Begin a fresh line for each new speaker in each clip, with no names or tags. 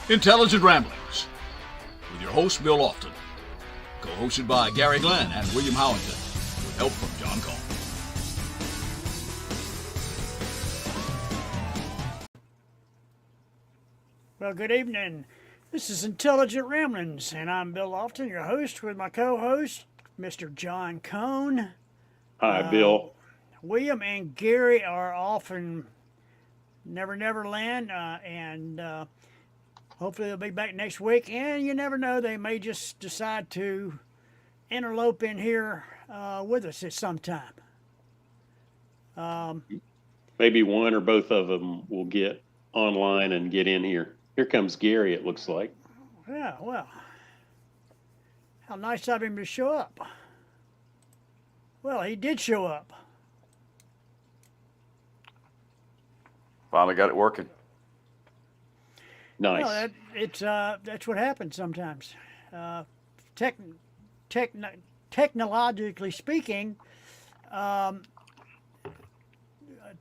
Intelligent Ramblings with your host, Bill Lofton. Co-hosted by Gary Glenn and William Howington with help from John Cohn.
Well, good evening. This is Intelligent Ramblings, and I'm Bill Lofton, your host, with my co-host, Mr. John Cohn.
Hi, Bill.
William and Gary are off in Never Never Land, and hopefully they'll be back next week. And you never know, they may just decide to interlope in here with us at some time.
Maybe one or both of them will get online and get in here. Here comes Gary, it looks like.
Yeah, well, how nice of him to show up. Well, he did show up.
Finally got it working.
Nice.
Well, that's what happens sometimes. Technologically speaking,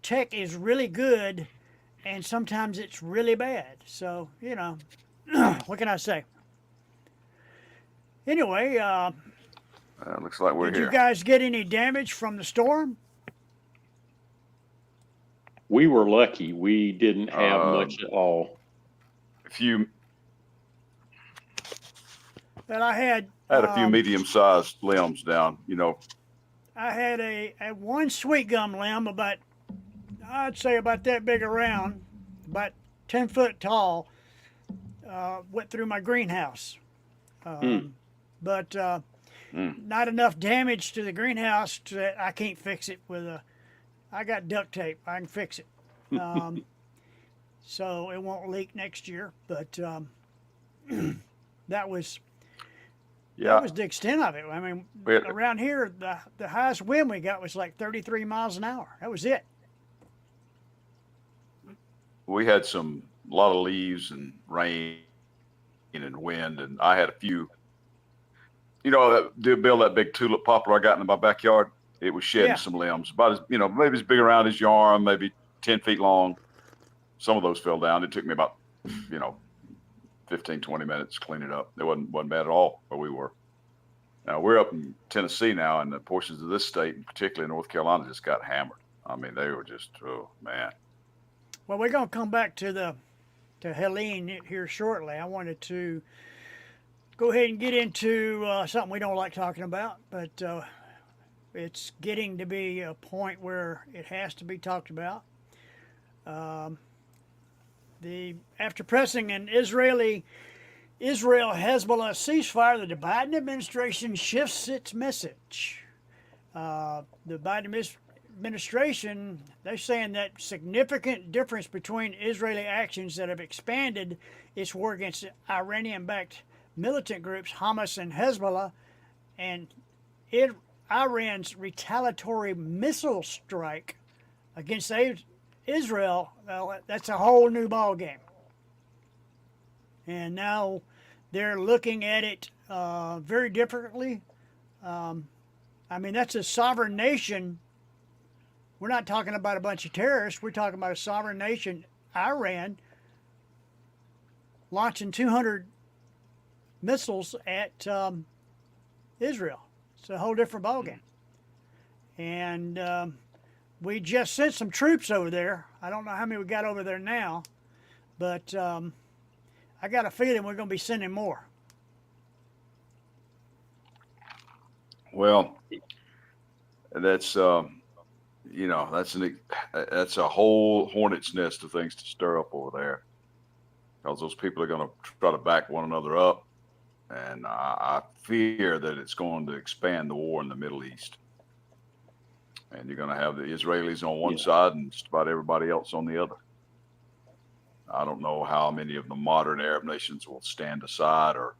tech is really good, and sometimes it's really bad. So, you know, what can I say? Anyway,
Looks like we're
did
here.
you guys get any damage from the storm?
We were lucky. We didn't have much at all.
A few
Well, I had
a few medium-sized limbs down. You know,
I had a one sweet gum limb I'd say about that big around, about 10 foot tall, went through my greenhouse. But not enough damage to the greenhouse that I can't fix it I got duct tape. I can fix it. So it won't leak next year, but that was the extent of it. I mean, around here, the highest wind we got was like 33 miles an hour. That was it.
we had a lot of leaves and rain and wind, and I had a few. You know, Bill, that big tulip poplar I got in my backyard, it was shedding some limbs, about as, maybe as big around as your arm, maybe 10 feet long. Some of those fell down. It took me about, 15, 20 minutes to clean it up. It wasn't bad at all where we were. Now, we're up in Tennessee now, and the portions of this state, and particularly North Carolina, just got hammered. I mean, they were just, oh, man.
Well, we're going to come back to Helene here shortly. I wanted to go ahead and get into something we don't like talking about, but it's getting to be a point where it has to be talked about. After pressing an Israel-Hezbollah ceasefire, the Biden administration shifts its message. The Biden administration, they're saying that significant difference between Israeli actions that have expanded its war against Iranian-backed militant groups Hamas and Hezbollah, and Iran's retaliatory missile strike against Israel, well, that's a whole new ball game. And now they're looking at it very differently. I mean, that's a sovereign nation. We're not talking about a bunch of terrorists. We're talking about a sovereign nation, Iran, launching 200 missiles at Israel. It's a whole different ballgame. And we just sent some troops over there. I don't know how many we got over there now, but I got a feeling we're going to be sending more.
Well, that's that's a whole hornet's nest of things to stir up over there, because those people are going to try to back one another up, and I fear that it's going to expand the war in the Middle East. And you're going to have the Israelis on one side and just about everybody else on the other. I don't know how many of the modern Arab nations will stand aside or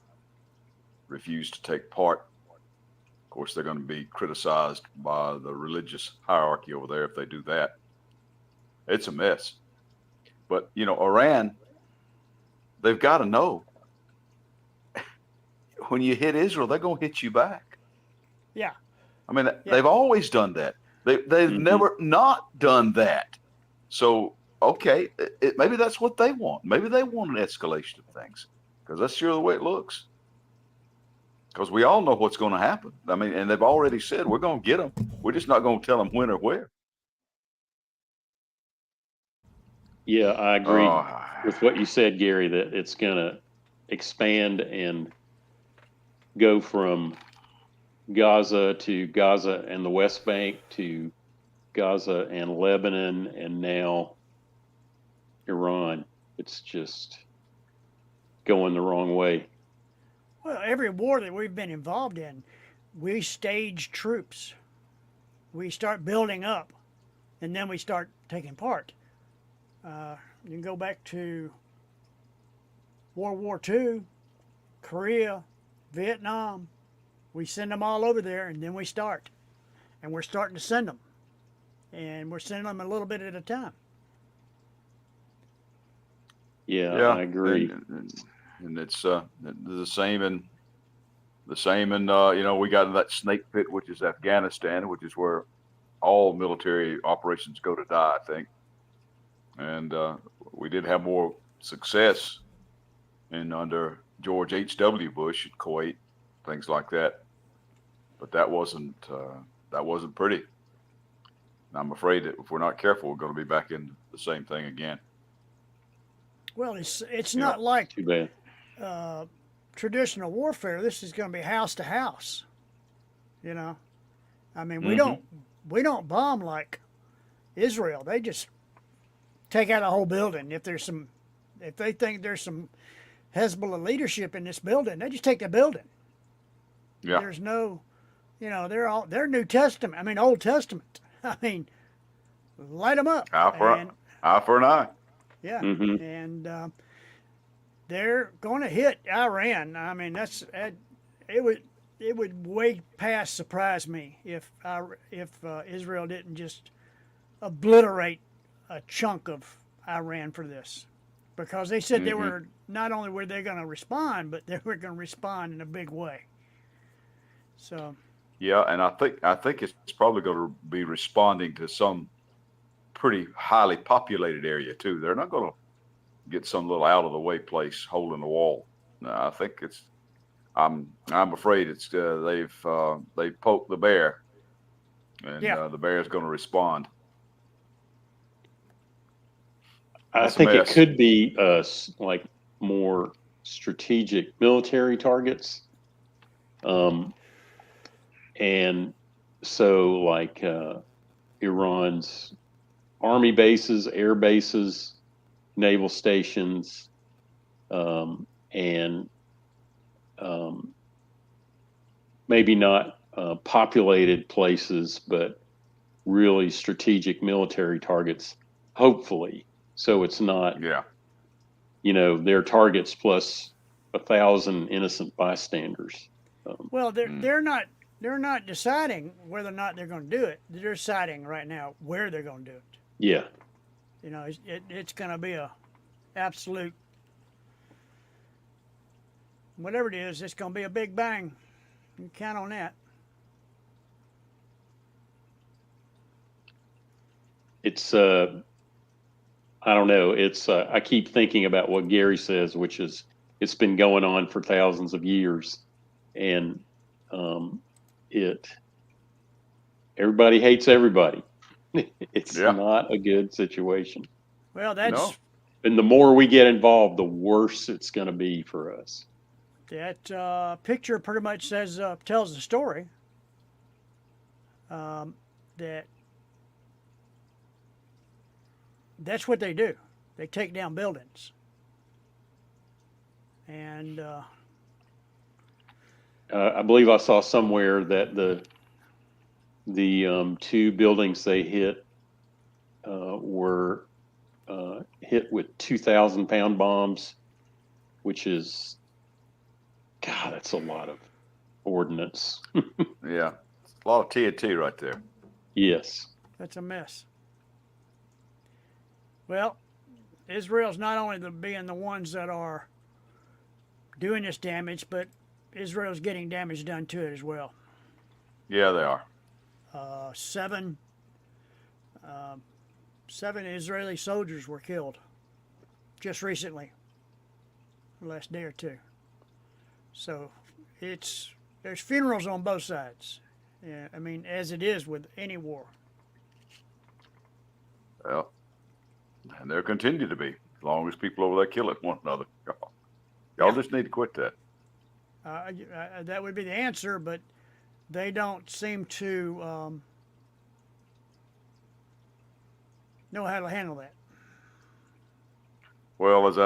refuse to take part. Of course, they're going to be criticized by the religious hierarchy over there if they do that. It's a mess. But, Iran, they've got to know when you hit Israel, they're going to hit you back.
Yeah.
I mean, they've always done that. They've never not done that. So okay, maybe that's what they want. Maybe they want an escalation of things because that's sure the way it looks. Because we all know what's going to happen. I mean, and they've already said we're going to get them. We're just not going to tell them when or where.
Yeah, I agree
Oh,
with what you said, Gary, that it's going to expand and go from Gaza to Gaza and the West Bank to Gaza and Lebanon and now Iran. It's just going the wrong way.
Well, every war that we've been involved in, we stage troops. We start building up, and then we start taking part. You can go back to World War II, Korea, Vietnam. We send them all over there, and then we start. And we're starting to send them. And we're sending them a little bit at a time.
Yeah,
yeah,
I agree.
and it's the same in you know, we got in that snake pit, which is Afghanistan, which is where all military operations go to die, I think. And we did have more success in under George H.W. Bush in Kuwait, things like that. But that wasn't pretty. And I'm afraid that if we're not careful, we're going to be back in the same thing again.
Well, it's
Yeah.
not like
Too bad.
traditional warfare. This is going to be house to house. You know, I mean, we
Mhm.
don't bomb like Israel. They just take out a whole building. If they think there's some Hezbollah leadership in this building, they just take the building.
Yeah.
There's no, you know, they're New Testament. I mean, Old Testament. I mean, light them up.
Eye for an eye.
Yeah,
Mhm.
and they're going to hit Iran. I mean, it would way past surprise me if Israel didn't just obliterate a chunk of Iran for this, because they said they were not only were they going to respond, but they were going to respond in a big way. So
Yeah, and I think it's probably going to be responding to some pretty highly populated area too. They're not going to get some little out of the way place hole in the wall. No, I think it's. I'm afraid it's they've poked the bear, and
Yeah.
the bear is going to respond.
I
It's a
think it
mess.
could be like more strategic military targets. And so like Iran's army bases, air bases, naval stations, and maybe not populated places, but really strategic military targets, hopefully. So it's not,
Yeah,
you know, their targets plus 1,000 innocent bystanders.
well, they're not deciding whether or not they're going to do it. They're deciding right now where they're going to do it.
Yeah.
You know, it's going to be a absolute, whatever it is, it's going to be a big bang. You can count on that.
It's I don't know. It's I keep thinking about what Gary says, which is it's been going on for thousands of years, and everybody hates everybody. It's
Yeah.
not a good situation,
Well, that's
No.
and the more we get involved, the worse it's going to be for us.
that picture pretty much tells the story. That's what they do. They take down buildings, and
I believe I saw somewhere that the two buildings they hit were hit with 2,000-pound bombs, which is, God, that's a lot of ordnance.
yeah, a lot of TNT right there.
Yes.
that's a mess. Well, Israel's not only being the ones that are doing this damage, but Israel's getting damage done to it as well.
Yeah, they are.
Seven 7 Israeli soldiers were killed just recently, the last day or two. So there's funerals on both sides. Yeah, I mean, as it is with any war.
Well, and there continue to be, as long as people over there killing one another. Y'all just need to quit that.
That would be the answer, but they don't seem to know how to handle that.
Well, as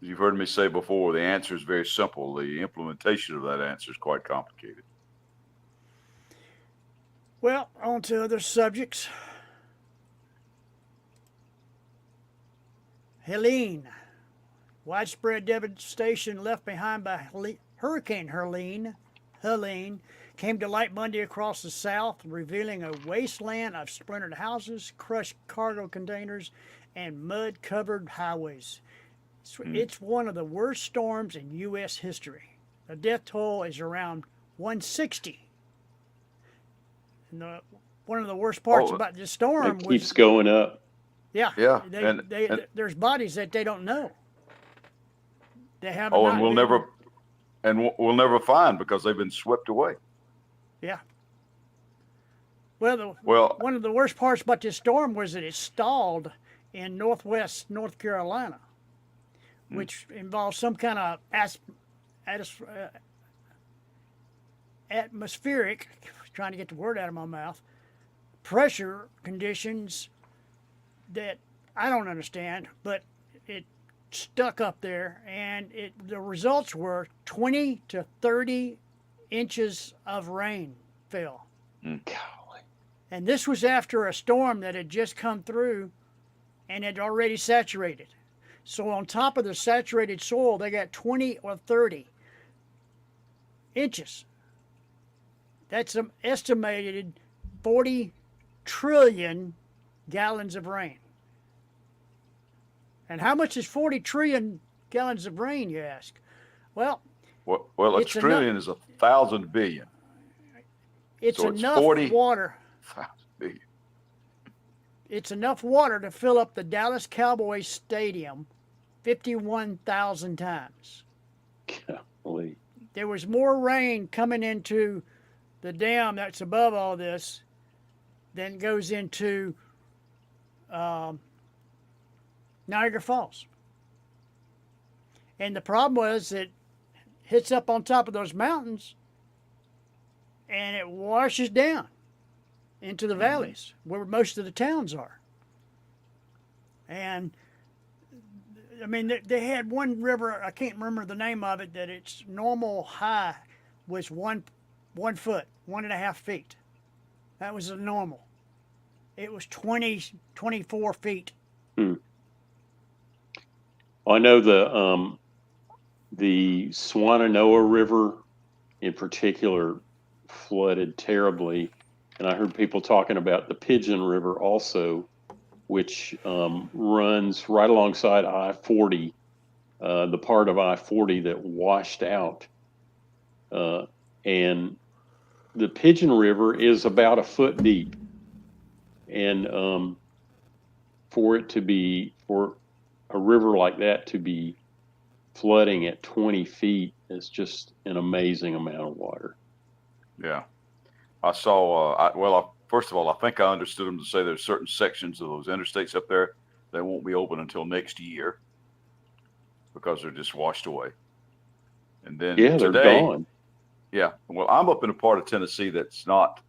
you've heard me say before, the answer is very simple. The implementation of that answer is quite complicated.
Well, on to other subjects. Helene. Widespread devastation left behind by Hurricane Helene came to light Monday across the South, revealing a wasteland of splintered houses, crushed cargo containers, and mud-covered highways. It's one of the worst storms in U.S. history. The death toll is around 160. And one of the worst parts about this storm
it keeps going up.
Yeah,
Yeah,
there's bodies that they don't know. They have.
And we'll never find because they've been swept away.
Yeah. Well, one of the worst parts about this storm was that it stalled in northwest North Carolina, which involves some kind of atmospheric, trying to get the word out of my mouth, pressure conditions that I don't understand, but it stuck up there, and the results were 20 to 30 inches of rain fell.
Golly.
And this was after a storm that had just come through and had already saturated. So on top of the saturated soil, they got 20 or 30 inches. That's an estimated 40 trillion gallons of rain. And how much is 40 trillion gallons of rain, you ask? Well,
a trillion is 1,000 billion.
It's
so
enough
40
water.
Billion.
It's enough water to fill up the Dallas Cowboys stadium 51,000 times.
Golly.
There was more rain coming into the dam that's above all this than goes into Niagara Falls. And the problem was it hits up on top of those mountains and it washes down into the valleys where most of the towns are. And I mean, they had one river, I can't remember the name of it, that its normal high was 1 foot, 1.5 feet. That was the normal. It was 24 feet.
I know the Swannanoa River in particular flooded terribly. And I heard people talking about the Pigeon River also, which runs right alongside I-40, the part of I-40 that washed out. And the Pigeon River is about a foot deep. And for a river like that to be flooding at 20 feet is just an amazing amount of water.
Yeah. I saw, first of all, I think I understood them to say there's certain sections of those interstates up there that won't be open until next year because they're just washed away. And then
they're gone.
Yeah. Well, I'm up in a part of Tennessee that's not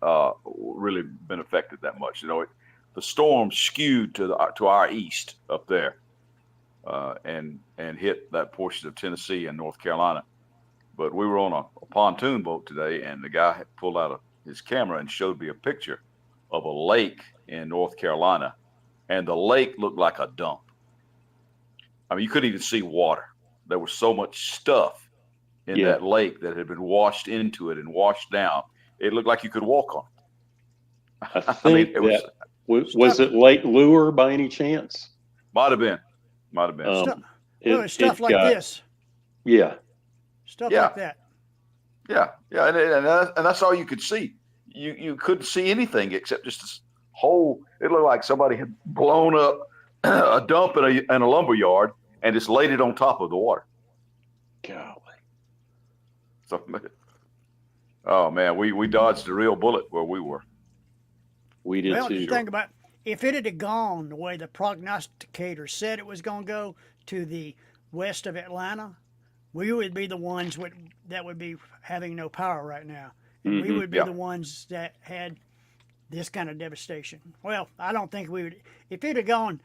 really been affected that much. You know, the storm skewed to our east up there and hit that portion of Tennessee and North Carolina. But we were on a pontoon boat today, and the guy had pulled out his camera and showed me a picture of a lake in North Carolina, and the lake looked like a dump. I mean, you couldn't even see water. There was so much stuff in that lake that had been washed into it and washed down. It looked like you could walk on it.
I think was it Lake Lure by any chance?
Might have been.
It's stuff like this.
Yeah.
Stuff like that.
Yeah, and that's all you could see. You couldn't see anything except just It looked like somebody had blown up a dump in a lumber yard and just laid it on top of the water.
Golly.
So, oh man, we dodged a real bullet where we were.
We did
Well,
too.
think about if it had gone the way the prognosticator said it was going to go to the west of Atlanta, we would be the ones that would be having no power right now. And we would be the ones that had this kind of devastation. Well, I don't think we would. If it had gone,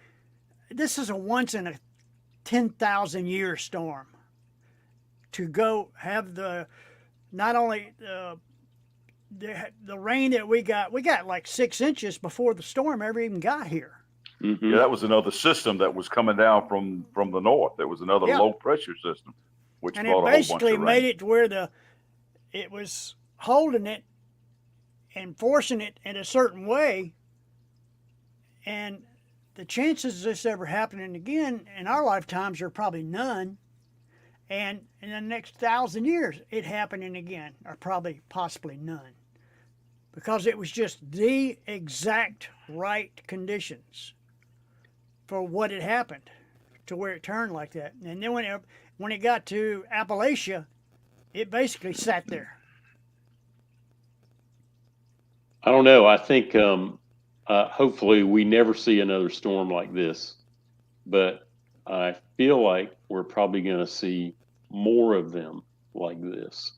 this is a once in a 10,000 year storm. To go have not only the rain that we got like 6 inches before the storm ever even got here.
Mm-hmm.
Yeah, that was another system that was coming down from the north. There was another low pressure system, which
And
brought
it
a whole bunch
basically
of rain.
made it to where it was holding it and forcing it in a certain way. And the chances of this ever happening again in our lifetimes are probably none. And in the next 1,000 years, it happening again are probably possibly none. Because it was just the exact right conditions for what had happened to where it turned like that. And then when it got to Appalachia, it basically sat there.
I don't know. I think hopefully we never see another storm like this, but I feel like we're probably going to see more of them like this.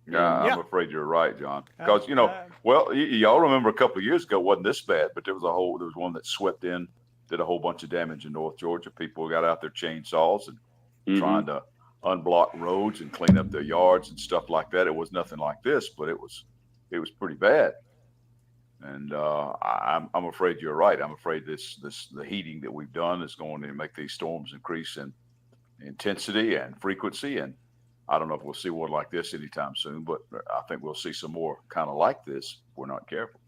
Yeah, I'm afraid you're right, John. Because y'all remember a couple of years ago, it wasn't this bad, but there was one that swept in, did a whole bunch of damage in North Georgia. People got out their chainsaws and trying to unblock roads and clean up their yards and stuff like that. It was nothing like this, but it was pretty bad. And I'm afraid you're right. I'm afraid the heating that we've done is going to make these storms increase in intensity and frequency. And I don't know if we'll see one like this anytime soon, but I think we'll see some more kind of like this if we're not careful.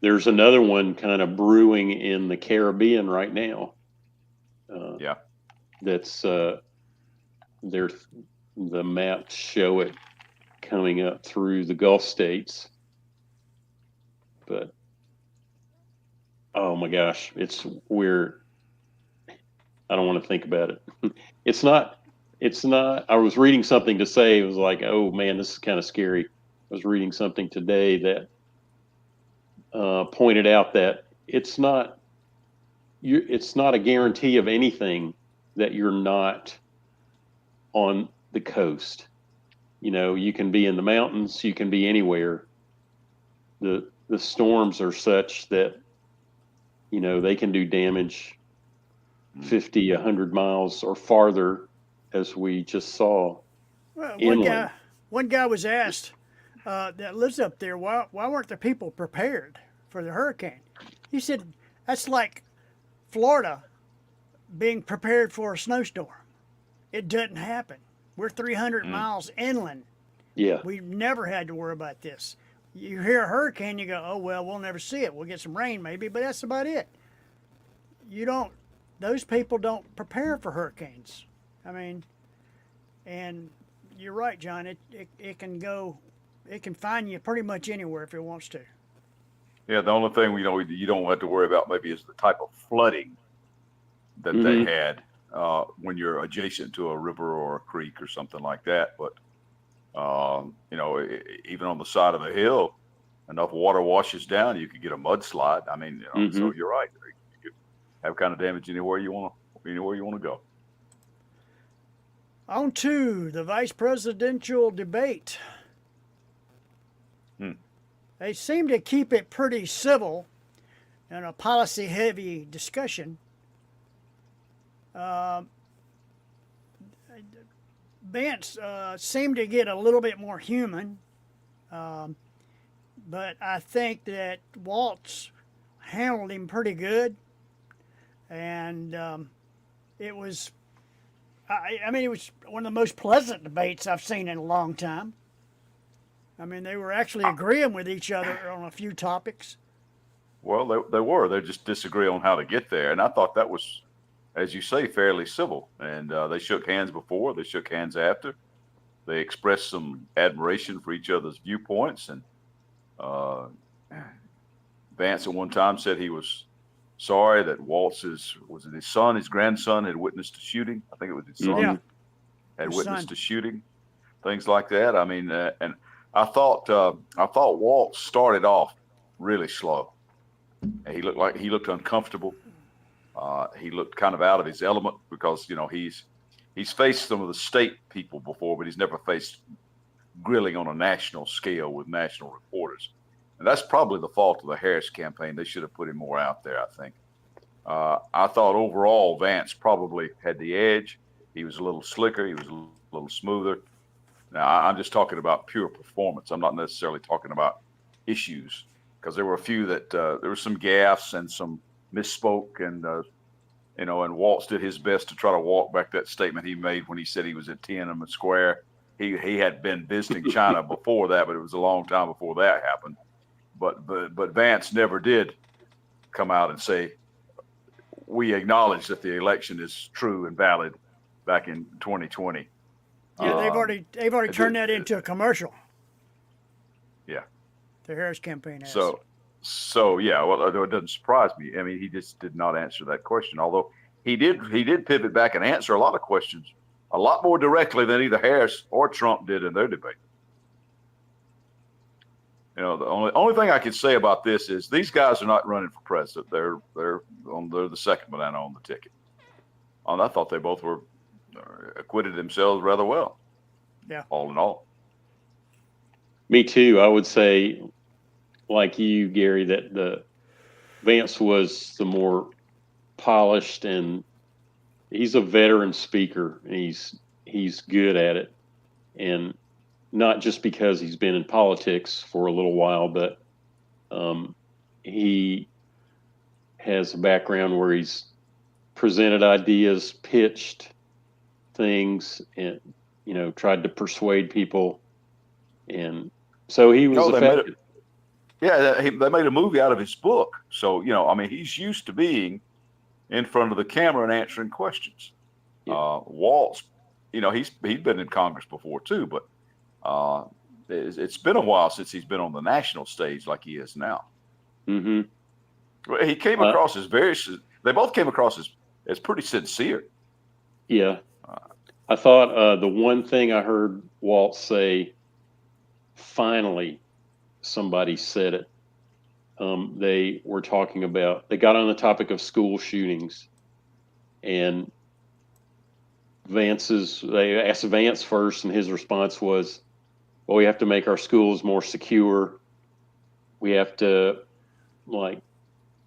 There's another one kind of brewing in the Caribbean right now. That's the maps show it coming up through the Gulf states. But oh my gosh, it's weird. I don't want to think about it. It's not, I was reading something to say, it was like, oh man, this is kind of scary. I was reading something today that pointed out that it's not a guarantee of anything that you're not on the coast. You know, you can be in the mountains, you can be anywhere. The storms are such that, you know, they can do damage 50, 100 miles or farther, as we just saw.
Well, one guy was asked that lives up there, why weren't the people prepared for the hurricane? He said, that's like Florida being prepared for a snowstorm. It doesn't happen. We're 300 miles inland.
Yeah.
We've never had to worry about this. You hear a hurricane, you go, oh, well, we'll never see it. We'll get some rain maybe, but that's about it. Those people don't prepare for hurricanes. I mean, and you're right, John. It can find you pretty much anywhere if it wants to.
Yeah, the only thing you don't have to worry about maybe is the type of flooding that they had when you're adjacent to a river or a creek or something like that. But even on the side of a hill, enough water washes down, you could get a mudslide. I mean, so you're right. You could have kind of damage anywhere you want to go.
On to the vice presidential debate. They seem to keep it pretty civil and a policy-heavy discussion. Vance seemed to get a little bit more human, but I think that Waltz handled him pretty good, and it was it was one of the most pleasant debates I've seen in a long time. I mean, they were actually agreeing with each other on a few topics.
Well, they were. They just disagree on how to get there. And I thought that was, as you say, fairly civil. And they shook hands before. They shook hands after. They expressed some admiration for each other's viewpoints. And Uh, Vance at one time said he was sorry that Waltz's, was it his son, his grandson had witnessed a shooting. I think it was his son
Yeah.
had
His
witnessed
son.
a shooting, things like that. I mean, and I thought Waltz started off really slow. He looked uncomfortable. He looked kind of out of his element because he's faced some of the state people before, but he's never faced grilling on a national scale with national reporters. And that's probably the fault of the Harris campaign. They should have put him more out there, I think. I thought overall Vance probably had the edge. He was a little slicker. He was a little smoother. Now, I'm just talking about pure performance. I'm not necessarily talking about issues, because there were a few that there were some gaffes and some misspoke, and and Waltz did his best to try to walk back that statement he made when he said he was at Tiananmen Square. He had been visiting China before that, but it was a long time before that happened. But Vance never did come out and say, we acknowledge that the election is true and valid back in 2020.
Yeah, they've already turned that into a commercial.
Yeah.
The Harris campaign has.
So yeah, well, it doesn't surprise me. I mean, he just did not answer that question. Although he did pivot back and answer a lot of questions a lot more directly than either Harris or Trump did in their debate. The only thing I can say about this is these guys are not running for president. They're the second banana on the ticket. And I thought they both were acquitted themselves rather well.
Yeah.
All in all.
Me too. I would say, like you, Gary, that the Vance was the more polished, and he's a veteran speaker. And he's good at it, and not just because he's been in politics for a little while, but he has a background where he's presented ideas, pitched things, and tried to persuade people, and so he was effective.
They made a movie out of his book. So he's used to being in front of the camera and answering questions.
Yeah.
Waltz, he'd been in Congress before too, but it's been a while since he's been on the national stage like he is now.
Mm-hmm.
He came across as they both came across as pretty sincere.
Yeah. I thought the one thing I heard Waltz say, finally somebody said it. They were talking about, they got on the topic of school shootings, and they asked Vance first, and his response was, well, we have to make our schools more secure. We have to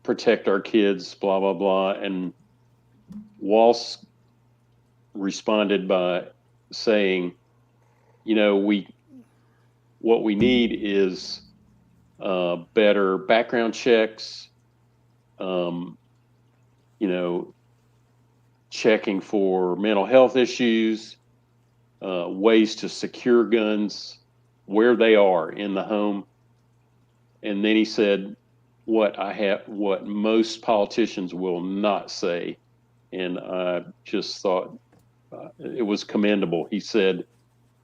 protect our kids, blah, blah, blah. And Waltz responded by saying, what we need is better background checks, checking for mental health issues, ways to secure guns where they are in the home. And then he said, what most politicians will not say. And I just thought it was commendable. He said,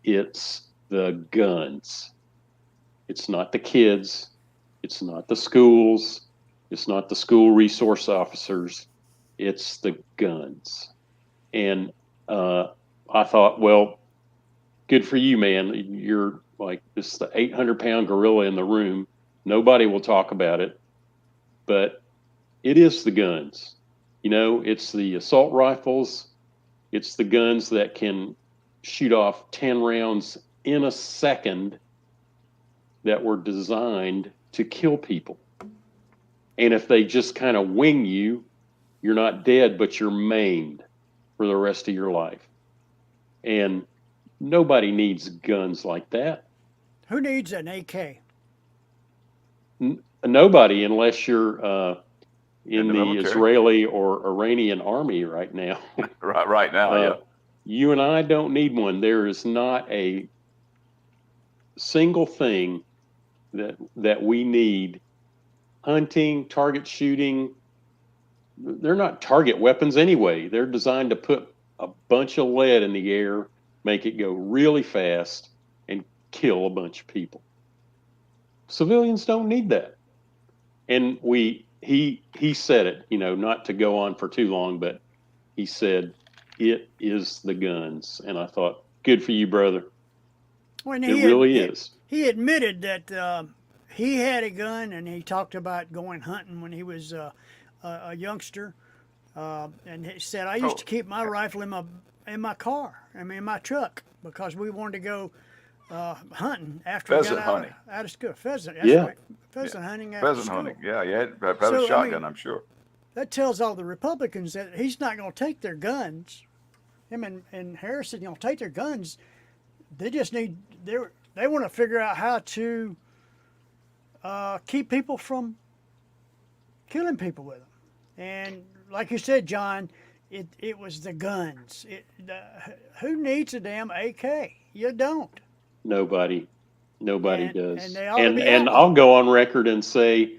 it's the guns. It's not the kids. It's not the schools. It's not the school resource officers. It's the guns. And I thought, well, good for you, man. You're this is the 800-pound gorilla in the room. Nobody will talk about it, but it is the guns. It's the assault rifles. It's the guns that can shoot off 10 rounds in a second that were designed to kill people. And if they just kind of wing you, you're not dead, but you're maimed for the rest of your life. And nobody needs guns like that.
Who needs an AK?
Nobody, unless you're in the
military.
Israeli or Iranian army right now.
right now, yeah.
You and I don't need one. There is not a single thing that we need. Hunting, target shooting, they're not target weapons anyway. They're designed to put a bunch of lead in the air, make it go really fast, and kill a bunch of people. Civilians don't need that. And he said it, not to go on for too long, but he said, it is the guns. And I thought, good for you, brother.
When
It really is.
He admitted that he had a gun, and he talked about going hunting when he was a youngster. And he said, I used to keep my rifle in my car, in my truck, because we wanted to go hunting after
Pheasant
we got
hunting.
out of school. Pheasant, that's
Yeah.
right. Pheasant hunting after
Pheasant
school.
hunting. Yeah, you had a
So, I
shotgun,
mean,
I'm sure.
That tells all the Republicans that he's not going to take their guns. Him and Harrison going to take their guns. They just need they want to figure out how to keep people from killing people with them. And like you said, John, it was the guns. Who needs a damn AK? You don't.
Nobody
And-
does.
and they ought to be
and
outlawed.
I'll go on record and say,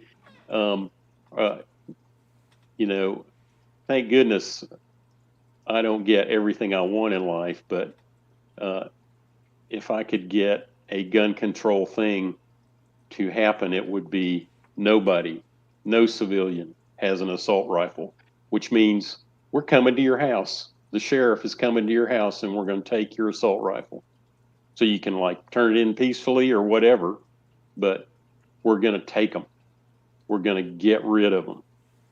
thank goodness I don't get everything I want in life, but if I could get a gun control thing to happen, it would be no civilian has an assault rifle, which means we're coming to your house. The sheriff is coming to your house, and we're going to take your assault rifle. So you can turn it in peacefully or whatever, but we're going to take them. We're going to get rid of them,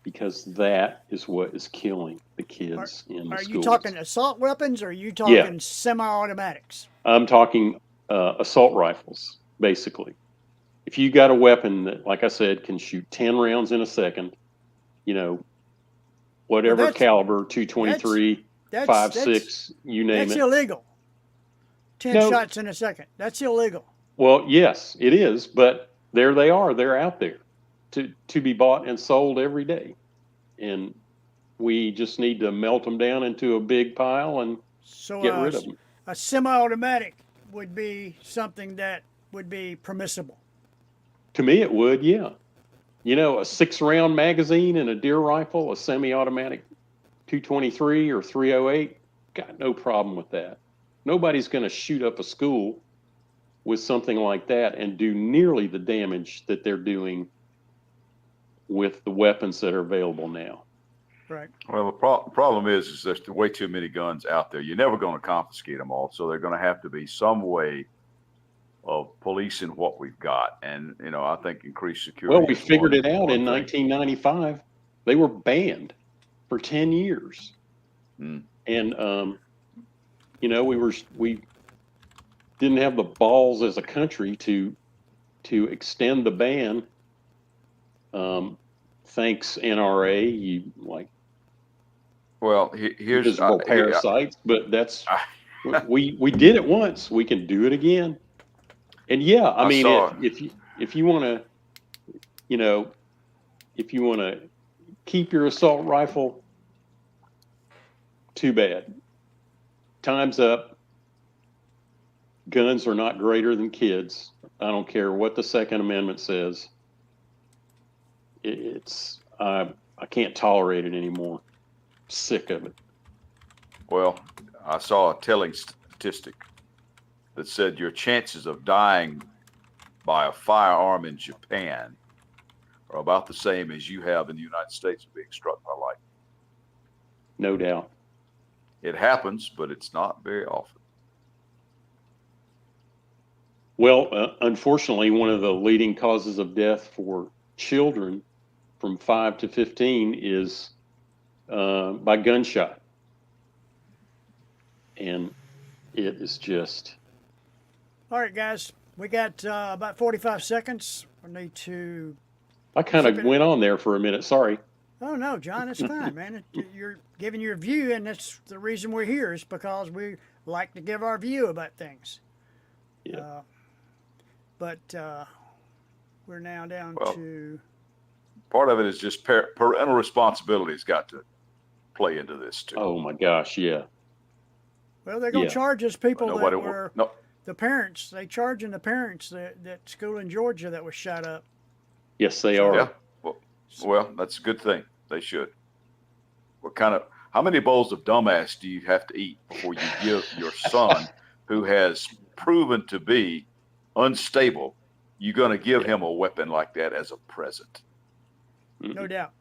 because that is what is killing the kids in the
Are
schools.
you talking assault weapons, or are you talking semi-automatics?
I'm talking assault rifles, basically. If you got a weapon that, like I said, can shoot 10 rounds in a second, whatever
Well, that's-
caliber, 223,
That's
5.6, you name
That's
it.
illegal. 10
No.
shots in a second. That's illegal.
Well, yes, it is, but there they are. They're out there to be bought and sold every day. And we just need to melt them down into a big pile and
So
get rid of them.
a semi-automatic would be something that would be permissible.
To me, it would, yeah. A 6-round magazine in a deer rifle, a semi-automatic 223 or 308, got no problem with that. Nobody's going to shoot up a school with something like that and do nearly the damage that they're doing with the weapons that are available now.
Right.
Well, the problem is there's way too many guns out there. You're never going to confiscate them all, so they're going to have to be some way of policing what we've got. And I think increased security.
Well, we
is
figured it
one
out in
thing.
1995. They were banned for 10 years.
Mm.
And we didn't have the balls as a country to extend the ban. Thanks NRA,
Well, here's
visible parasites, but that's we did it once. We can do it again. And yeah, I mean,
saw-
if you want to, if you want to keep your assault rifle, too bad. Time's up. Guns are not greater than kids. I don't care what the Second Amendment says. I can't tolerate it anymore. Sick of it.
Well, I saw a telling statistic that said your chances of dying by a firearm in Japan are about the same as you have in the United States of being struck by lightning.
No doubt.
It happens, but it's not very often.
Well, unfortunately, one of the leading causes of death for children from 5 to 15 is by gunshot. And it is just...
All right, guys. We got about 45 seconds. We need to...
I kind of went on there for a minute. Sorry.
Oh, no, John, it's fine, man. You're giving your view, and that's the reason we're here, is because we like to give our view about things.
Yeah.
But we're now down to...
Part of it is just parental responsibility's got to play into this too.
Oh, my gosh, yeah.
Well, they're going to charge us people
Nobody
that were...
no.
The parents, they charging the parents that school in Georgia that was shot up.
Yes, they are.
Yeah. Well, that's a good thing. They should. How many bowls of dumbass do you have to eat before you give your son, who has proven to be unstable, you're going to give him a weapon like that as a present.
No doubt.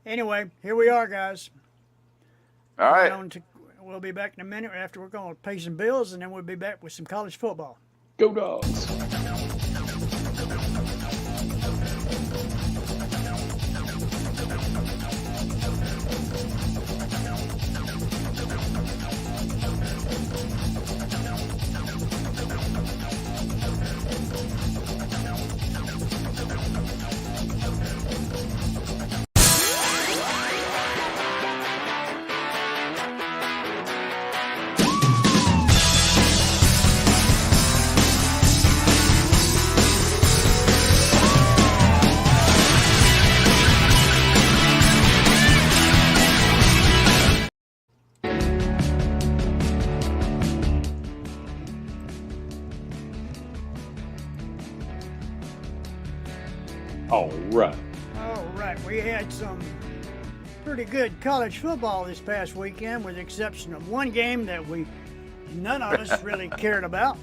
Anyway, here we are, guys.
All right.
We'll be back in a minute after we're going to pay some bills, and then we'll be back with some college football.
Go Dogs. All right.
All right, we had some pretty good college football this past weekend, with the exception of one game that none of us really cared about.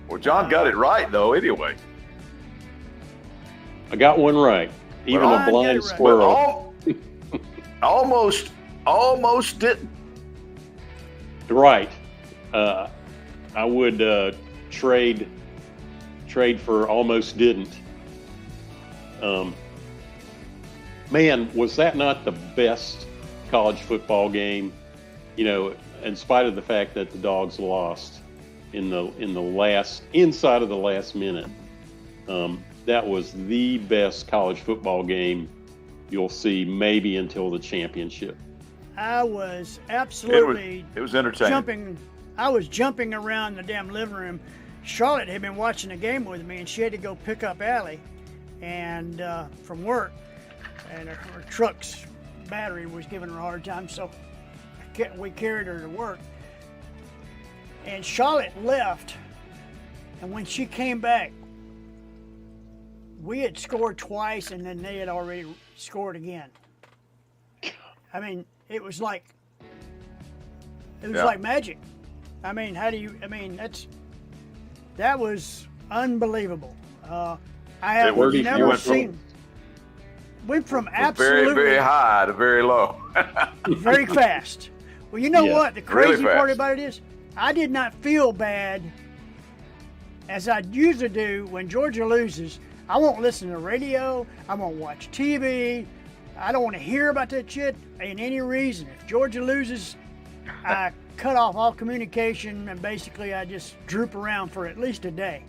Well, John got it right, though, anyway.
I got one right. Even
Well,
a
I got
blind
it right.
squirrel.
Almost didn't.
Right. I would trade for almost didn't. Man, was that not the best college football game? You know, in spite of the fact that the Dogs lost inside of the last minute. That was the best college football game you'll see maybe until the championship.
I was absolutely
It was entertaining.
I was jumping around the damn living room. Charlotte had been watching the game with me, and she had to go pick up Allie and from work, and her truck's battery was giving her a hard time, so we carried her to work. And Charlotte left, and when she came back, we had scored twice, and then they had already scored again. I mean, it was like magic. I mean, that was unbelievable. I have never seen. Went from absolutely
very, very high to very low.
very fast. Well, you know what? The crazy
really
part
fast.
about it is, I did not feel bad as I usually do when Georgia loses. I won't listen to the radio. I won't watch TV. I don't want to hear about that shit in any reason. If Georgia loses, I cut off all communication, and basically I just droop around for at least a day.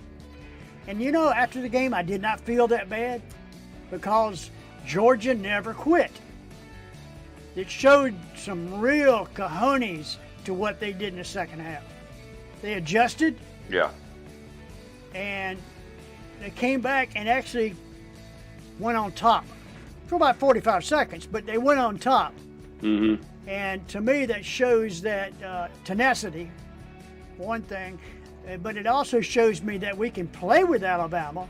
And you know, after the game, I did not feel that bad because Georgia never quit. It showed some real cojones to what they did in the second half. They adjusted.
Yeah.
And they came back and actually went on top for about 45 seconds, but they went on top.
Mm-hmm.
And to me, that shows that tenacity, one thing, but it also shows me that we can play with Alabama.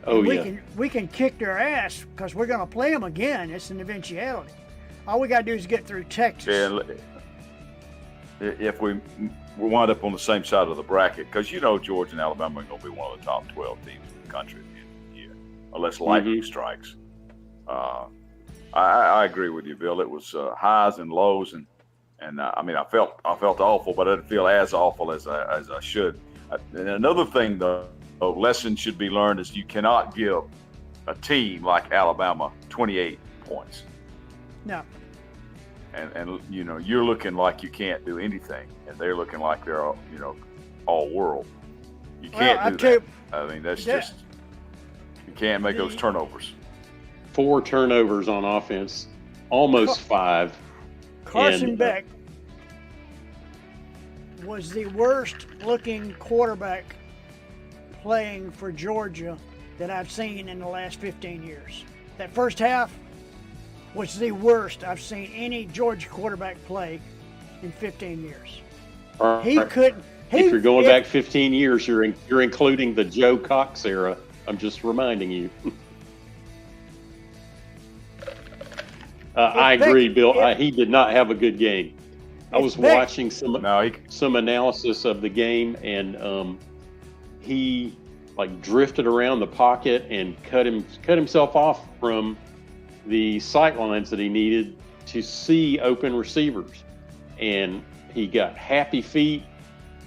Oh,
We can kick their ass because we're going to play them again. It's an eventuality. All we got to do is get through Texas.
Yeah, if we wind up on the same side of the bracket, because you know Georgia and Alabama are going to be one of the top 12 teams in the country at the end of the year, unless lightning strikes. I agree with you, Bill. It was highs and lows, and I mean I felt awful, but I didn't feel as awful as I should. And another thing, though, a lesson should be learned is you cannot give a team like Alabama 28 points.
No.
And you know, you're looking like you can't do anything, and they're looking like they're all world. You can't do that. I mean, that's just, you can't make those turnovers.
4 turnovers on offense, almost 5.
Carson Beck was the worst looking quarterback playing for Georgia that I've seen in the last 15 years. That first half was the worst I've seen any Georgia quarterback play in 15 years. He couldn't.
If you're going back 15 years, you're including the Joe Cox era. I'm just reminding you. I agree, Bill. He did not have a good game. I was watching some analysis of the game, and he like drifted around the pocket and cut himself off from the sight lines that he needed to see open receivers. And he got happy feet.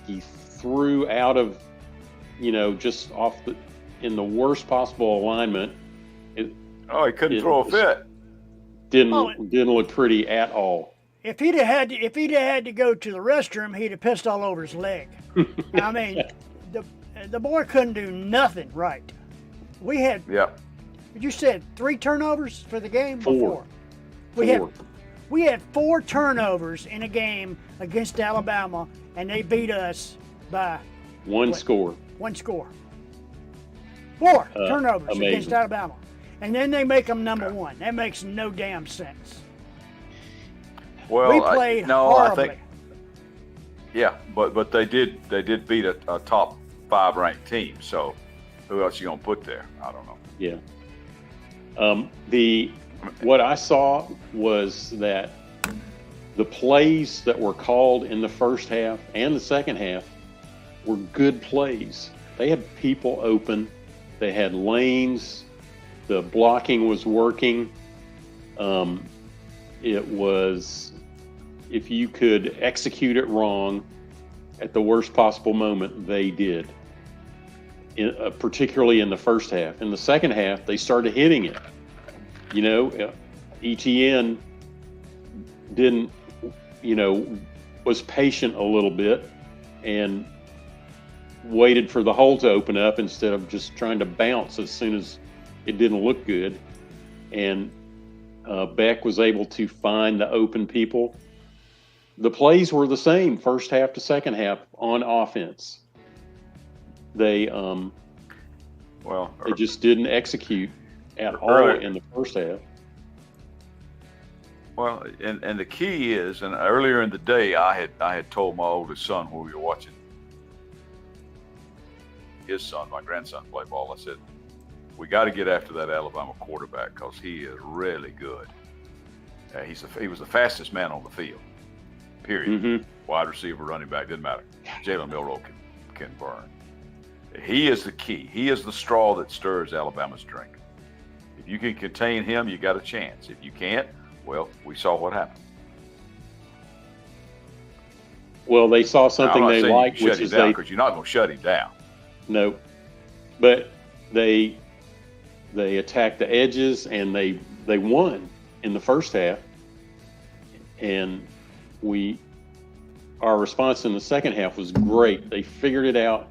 He threw out of, just off in the worst possible alignment.
He couldn't throw a fit.
Didn't look pretty at all.
If he'd have had to go to the restroom, he'd have pissed all over his leg. I mean, the boy couldn't do nothing right. We had, you said 3 turnovers for the game?
4.
Before. We had 4 turnovers in a game against Alabama, and they beat us by
one score.
1 score. 4 turnovers
amazing.
Against Alabama. And then they make them number 1. That makes no damn sense.
Well,
we played horribly.
I think, but they did beat a top 5 ranked team. So who else you gonna put there? I don't know.
Yeah. What I saw was that the plays that were called in the first half and the second half were good plays. They had people open. They had lanes. The blocking was working. It was, if you could execute it wrong at the worst possible moment, they did. Particularly in the first half. In the second half, they started hitting it. ETN didn't, was patient a little bit and waited for the hole to open up instead of just trying to bounce as soon as it didn't look good. And Beck was able to find the open people. The plays were the same first half to second half on offense. They just didn't execute at all in the first half.
Well, and the key is, and earlier in the day, I had told my oldest son when we were watching his son, my grandson, play ball. I said, we got to get after that Alabama quarterback because he is really good. He was the fastest man on the field. Period.
Mm-hmm.
Wide receiver, running back, didn't matter. Jalen Milroe can burn. He is the key. He is the straw that stirs Alabama's drink. If you can contain him, you got a chance. If you can't, well, we saw what happened.
Well, they saw something they liked, which is
because you're not going to shut him down.
No, but they attacked the edges and they won in the first half, and our response in the second half was great. They figured it out.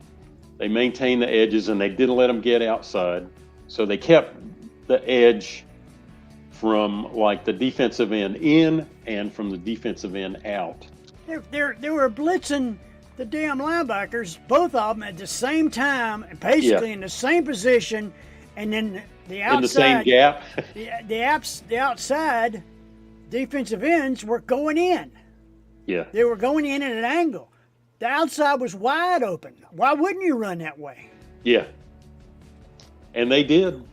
They maintained the edges and they didn't let them get outside, so they kept the edge from like the defensive end in and from the defensive end out.
They were blitzing the damn linebackers, both of them at the same time, basically in the same position, and then the outside,
in the same gap.
the outside defensive ends were going in.
Yeah,
they were going in at an angle. The outside was wide open. Why wouldn't you run that way?
Yeah, and they did.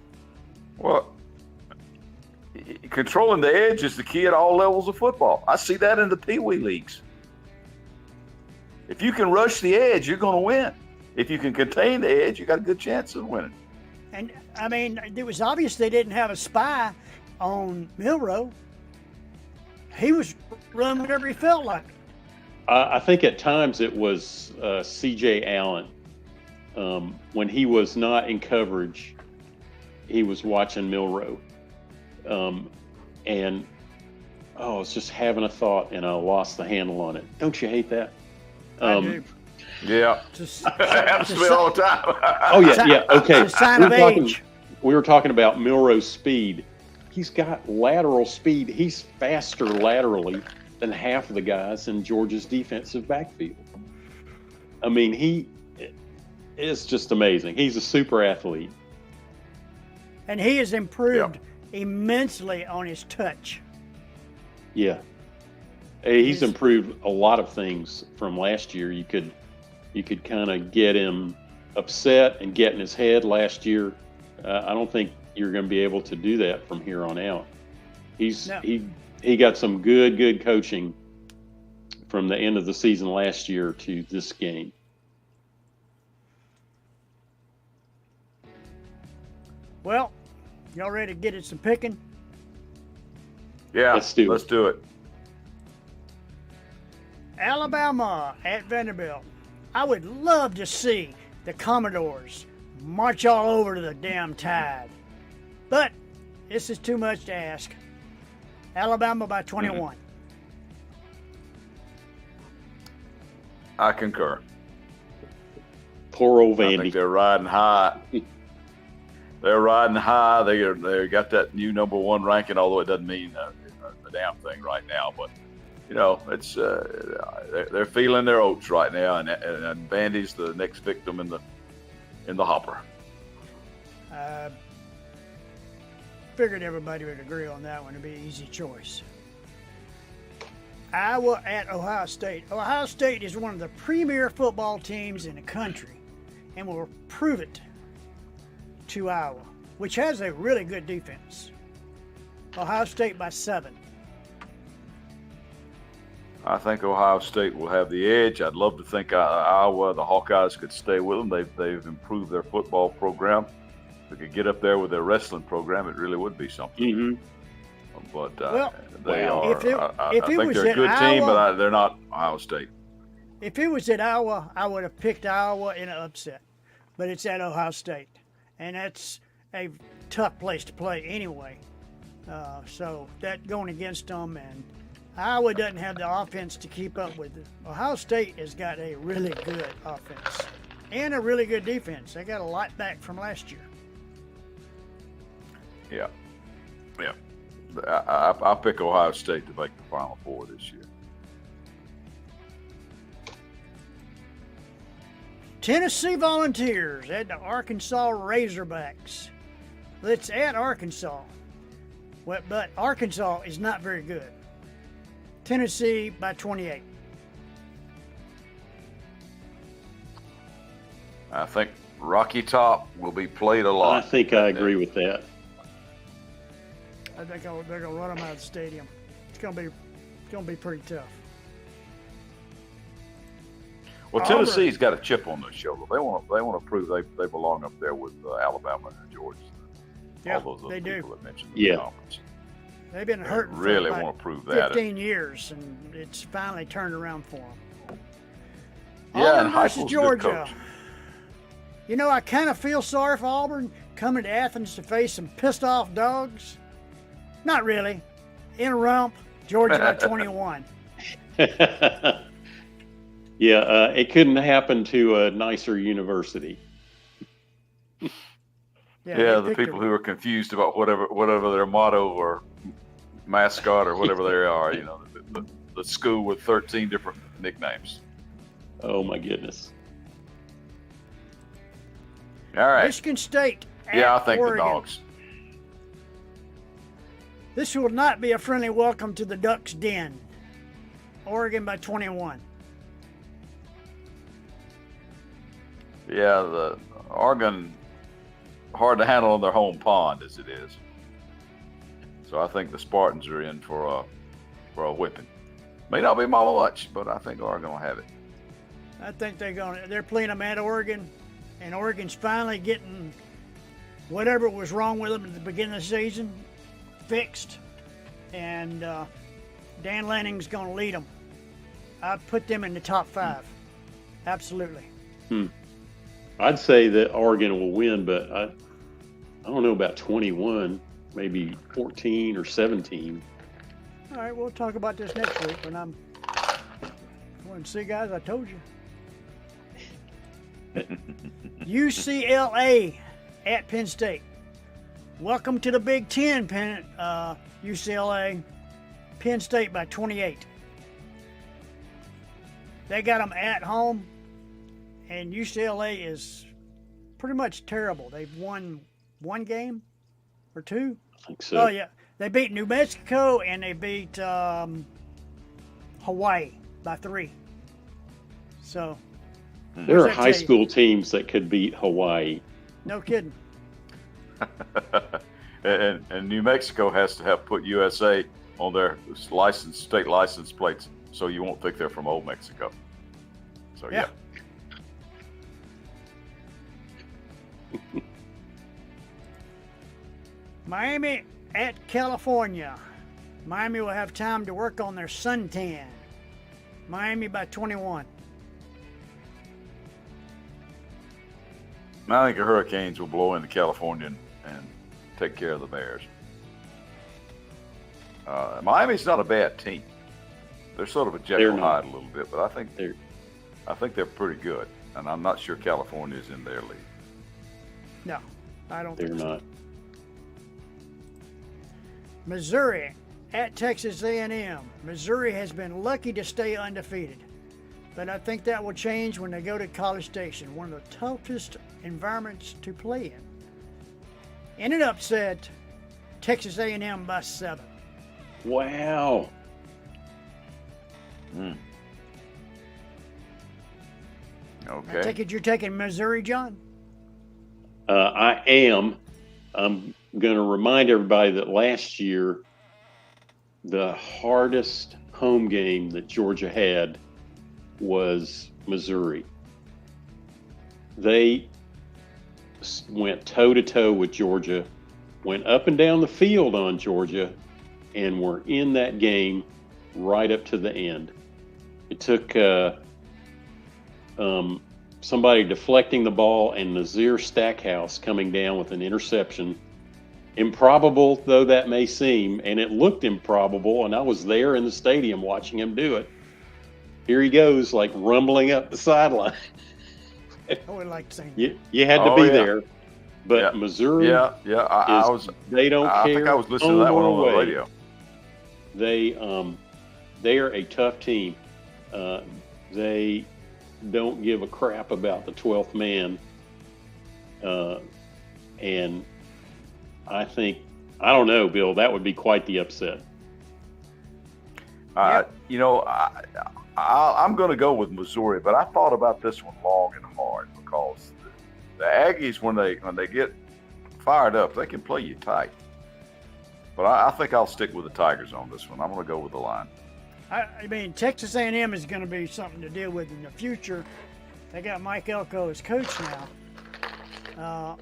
Well, controlling the edge is the key at all levels of football. I see that in the Pee Wee leagues. If you can rush the edge, you're going to win. If you can contain the edge, you got a good chance of winning.
And, I mean, it was obvious they didn't have a spy on Milroe. He was running whatever he felt like.
I think at times it was C.J. Allen. When he was not in coverage, he was watching Milroe. And I was just having a thought, and I lost the handle on it. Don't you hate that?
I do.
Yeah. That happens to me all the time.
Oh, yeah. Okay.
It's a sign of age.
We were talking about Milroe's speed. He's got lateral speed. He's faster laterally than half of the guys in Georgia's defensive backfield. I mean, he is just amazing. He's a super athlete.
And he has improved immensely on his touch.
Yeah. He's improved a lot of things from last year. You could kind of get him upset and get in his head last year. I don't think you're going to be able to do that from here on out. He got some good coaching from the end of the season last year to this game.
Well, y'all ready to get it some picking?
Yeah,
Let's do it.
Let's do it.
Alabama at Vanderbilt. I would love to see the Commodores march all over to the damn Tide. But this is too much to ask. Alabama by 21.
I concur.
Poor old
I think
Vandy.
they're riding high. They're riding high. They got that new #1 ranking, although it doesn't mean a damn thing right now. But you know, it's they're feeling their oats right now, and Vandy's the next victim in the hopper.
Figured everybody would agree on that one. It'd be an easy choice. Iowa at Ohio State. Ohio State is one of the premier football teams in the country and will prove it to Iowa, which has a really good defense. Ohio State by 7.
I think Ohio State will have the edge. I'd love to think Iowa, the Hawkeyes, could stay with them. They've improved their football program. If they could get up there with their wrestling program, it really would be something.
Mm-hmm.
But
Well,
they
wow.
are.
If it
I think
was
they're a
at
good team,
Iowa-
but they're not Ohio State.
If it was at Iowa, I would have picked Iowa in an upset. But it's at Ohio State. And that's a tough place to play anyway. So that going against them, and Iowa doesn't have the offense to keep up with it. Ohio State has got a really good offense and a really good defense. They got a lot back from last year.
Yeah. I pick Ohio State to make the Final Four this year.
Tennessee Volunteers at the Arkansas Razorbacks. It's at Arkansas. But Arkansas is not very good. Tennessee by 28.
I think Rocky Top will be played a
I
lot.
think I agree with that.
I think they're going to run them out of the stadium. It's going to be pretty tough.
Well,
Auburn.
Tennessee's got a chip on their shoulder. They want to prove they belong up there with Alabama and Georgia.
Yeah,
All those other
they do.
people that mentioned in
Yeah.
the conference.
They've been
They
hurting
really
for
want to prove that.
15 years, and it's finally turned around for them.
Yeah, and
Auburn versus
Heupel's a good
Georgia.
coach.
You know, I kind of feel sorry for Auburn coming to Athens to face some pissed off dogs. Not really. In a rump, Georgia by 21.
Yeah, it couldn't happen to a nicer university.
Yeah,
they
the
picked
people who are confused about whatever their motto or mascot or whatever they are, you know, the school with 13 different nicknames.
Oh my goodness.
All right.
Michigan State at
Yeah, I think
Oregon.
the Dogs.
This will not be a friendly welcome to the Ducks' den. Oregon by 21.
Yeah, the Oregon hard to handle on their home pond as it is. So I think the Spartans are in for a whipping. May not be by much, but I think Oregon will have it.
I think they're playing them at Oregon, and Oregon's finally getting whatever was wrong with them at the beginning of the season fixed, and Dan Lanning's going to lead them. I put them in the top 5. Absolutely.
I'd say that Oregon will win, but I don't know about 21, maybe 14 or 17.
All right, we'll talk about this next week when I'm. Want to see, guys? I told you. UCLA at Penn State. Welcome to the Big Ten, UCLA. Penn State by 28. They got them at home, and UCLA is pretty much terrible. They've won one game or two.
I think so.
Oh, yeah. They beat New Mexico, and they beat Hawaii by 3. So,
There
does
are
that
high
tell you?
school teams that could beat Hawaii.
no kidding.
and New Mexico has to have put USA on their state license plates, so you won't think they're from Old Mexico. So yeah.
Miami at California. Miami will have time to work on their suntan. Miami by 21.
I think the Hurricanes will blow into California and take care of the Bears. Miami's not a bad team. They're sort of a Jekyll
They're
and
not.
Hyde a little bit, but I think they're pretty good. And I'm not sure California's in their league.
No, I don't
They're
think so.
not.
Missouri at Texas A&M. Missouri has been lucky to stay undefeated, but I think that will change when they go to College Station, one of the toughest environments to play in. In an upset, Texas A&M by 7.
Wow.
I
Okay.
take it you're taking Missouri, John?
I am. I'm going to remind everybody that last year, the hardest home game that Georgia had was Missouri. They went toe to toe with Georgia, went up and down the field on Georgia, and were in that game right up to the end. It took somebody deflecting the ball and Nazir Stackhouse coming down with an interception. Improbable though that may seem, and it looked improbable, and I was there in the stadium watching him do it. Here he goes, like rumbling up the sideline.
I would like to say
You had to
Oh,
be
yeah.
there. But
Yeah.
Missouri,
Yeah. I was.
they don't
I
care.
think I was listening to that one
home
on
or
the
away.
radio.
They are a tough team. They don't give a crap about the 12th man. And I don't know, Bill, that would be quite the upset.
You know, I'm going to go with Missouri, but I thought about this one long and hard because the Aggies, when they get fired up, they can play you tight. But I think I'll stick with the Tigers on this one. I'm going to go with the line.
I mean, Texas A&M is going to be something to deal with in the future. They got Mike Elko as coach now.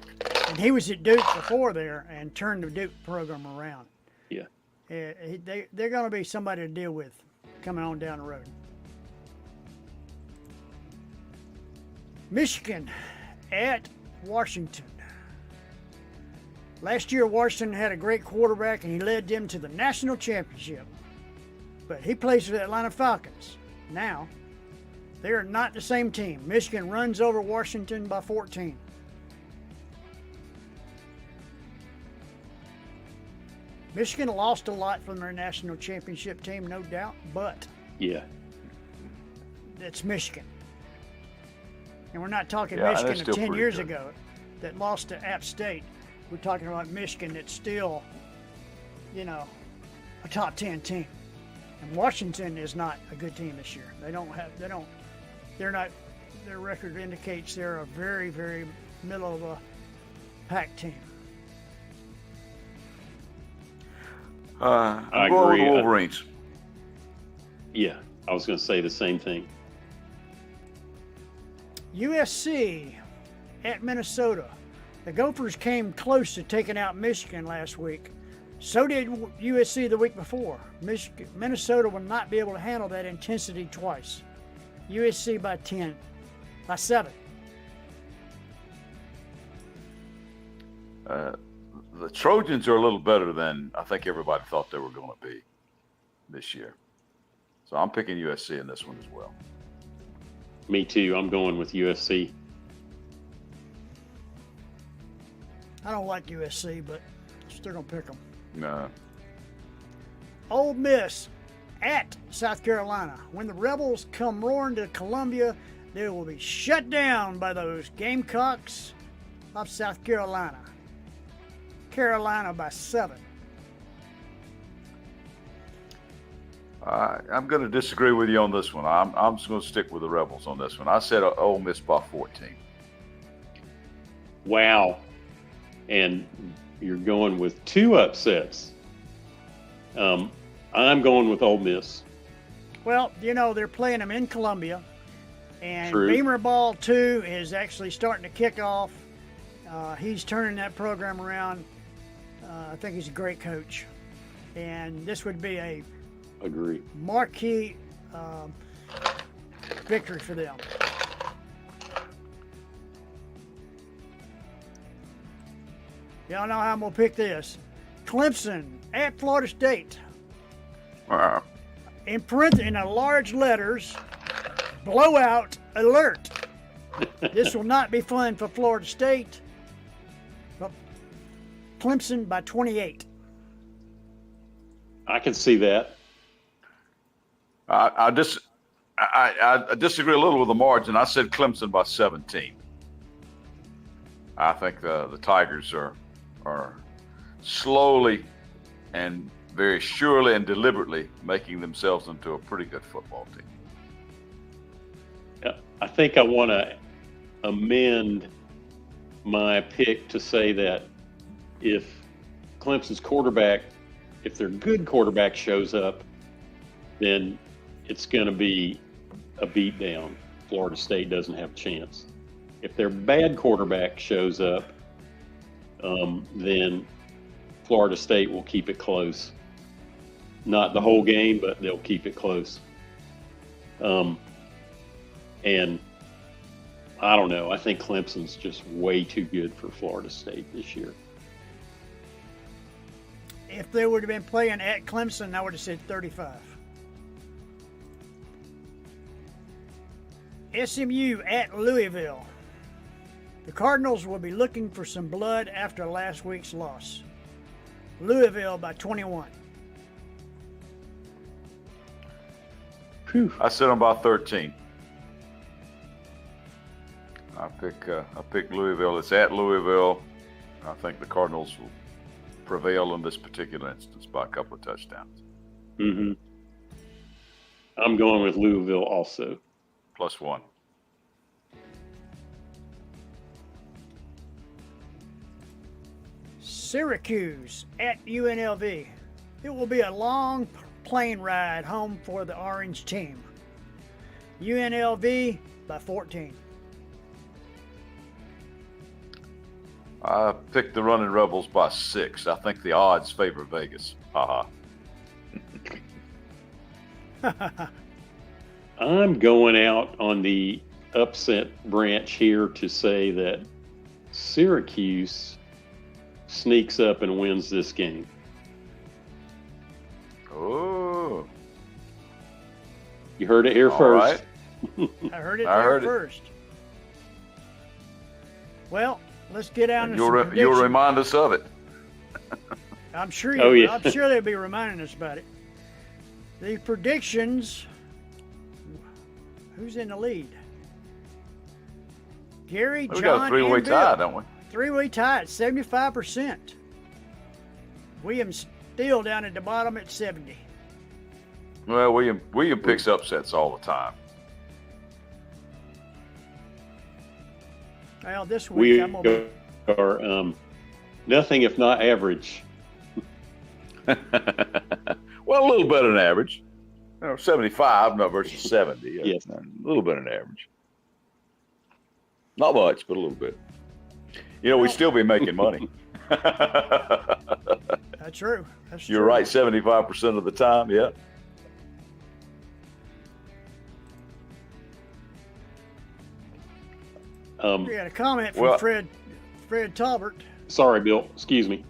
And he was at Duke before there and turned the Duke program around.
Yeah.
They're going to be somebody to deal with coming on down the road. Michigan at Washington. Last year, Washington had a great quarterback and he led them to the national championship. But he plays for the Atlanta Falcons. Now, they are not the same team. Michigan runs over Washington by 14. Michigan lost a lot from their national championship team, no doubt, but
Yeah.
it's Michigan. And we're not talking
Yeah, and they're
Michigan of
still
10
pretty
years
good.
ago that lost to App State. We're talking about Michigan that's still, a top 10 team. And Washington is not a good team this year. Their record indicates they're a very, very middle of a pack team.
I'm
I
going with
agree.
the Wolverines.
Yeah. I was going to say the same thing.
USC at Minnesota. The Gophers came close to taking out Michigan last week. So did USC the week before. Minnesota will not be able to handle that intensity twice. USC by 7.
The Trojans are a little better than I think everybody thought they were going to be this year. So I'm picking USC in this one as well.
Me too. I'm going with USC.
I don't like USC, but still gonna pick them.
No.
Ole Miss at South Carolina. When the Rebels come roaring to Columbia, they will be shut down by those Gamecocks of South Carolina. Carolina by 7.
I'm going to disagree with you on this one. I'm just going to stick with the Rebels on this one. I said Ole Miss by 14.
Wow. And you're going with 2 upsets. I'm going with Ole Miss.
Well, they're playing them in Columbia, and
True.
Beamer Ball 2 is actually starting to kick off. He's turning that program around. I think he's a great coach, and this would be a
Agree.
marquee victory for them. Y'all know how I'm gonna pick this. Clemson at Florida State. In print in a large letters, blowout alert. This will not be fun for Florida State. But Clemson by 28.
I can see that.
I disagree a little with the margin. I said Clemson by 17. I think the Tigers are slowly and very surely and deliberately making themselves into a pretty good football team.
I think I want to amend my pick to say that if Clemson's quarterback, if their good quarterback shows up, then it's going to be a beatdown. Florida State doesn't have a chance. If their bad quarterback shows up, then Florida State will keep it close. Not the whole game, but they'll keep it close. And I don't know. I think Clemson's just way too good for Florida State this year.
If they would have been playing at Clemson, I would have said 35. SMU at Louisville. The Cardinals will be looking for some blood after last week's loss. Louisville by 21.
Whew.
I said them by 13. I pick Louisville. It's at Louisville. I think the Cardinals will prevail in this particular instance by a couple of touchdowns.
Mm-hmm. I'm going with Louisville also.
+1.
Syracuse at UNLV. It will be a long plane ride home for the Orange team. UNLV by 14.
I picked the Running Rebels by 6. I think the odds favor Vegas. Haha.
I'm going out on the upset branch here to say that Syracuse sneaks up and wins this game.
Oh.
You heard it here
All
first.
right.
I heard it
I
there
heard it.
first. Well, let's get down to some
You'll
predictions.
remind us of it.
I'm sure
Oh, yeah.
I'm sure they'll be reminding us about it. The predictions. Who's in the lead? Gary,
We
John,
got a three-way
and Bill.
tie, don't we?
Three-way tie at 75%. William's still down at the bottom at 70.
Well, William picks upsets all the time.
Well, this week
We
I'm gonna be,
are nothing if not average.
Well, a little better than average. 75 no, versus 70.
Yes.
A little better than average. Not much, but a little bit. We'd still be making money.
that's true. That's
You're
true.
right, 75% of the time, yeah.
We got a comment from
Well-
Fred Talbert.
Sorry, Bill. Excuse me.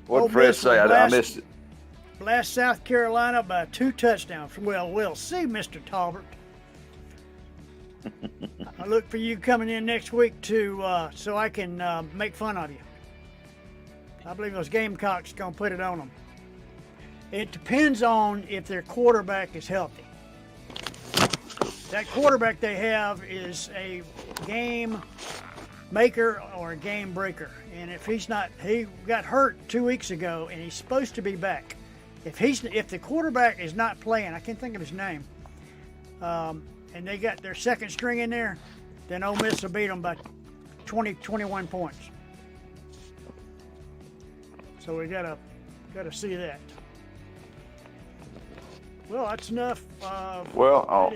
What
Ole
did Fred
Miss
say?
will
I
blast-
missed it.
Blast South Carolina by 2 touchdowns. Well, we'll see, Mr. Talbert. I look for you coming in next week to so I can make fun of you. I believe those Gamecocks gonna put it on them. It depends on if their quarterback is healthy. That quarterback they have is a game maker or a game breaker, and if he's not, he got hurt 2 weeks ago, and he's supposed to be back. If the quarterback is not playing, I can't think of his name, and they got their second string in there, then Ole Miss will beat them by 20, 21 points. So we gotta see that. Well, that's enough.
Well,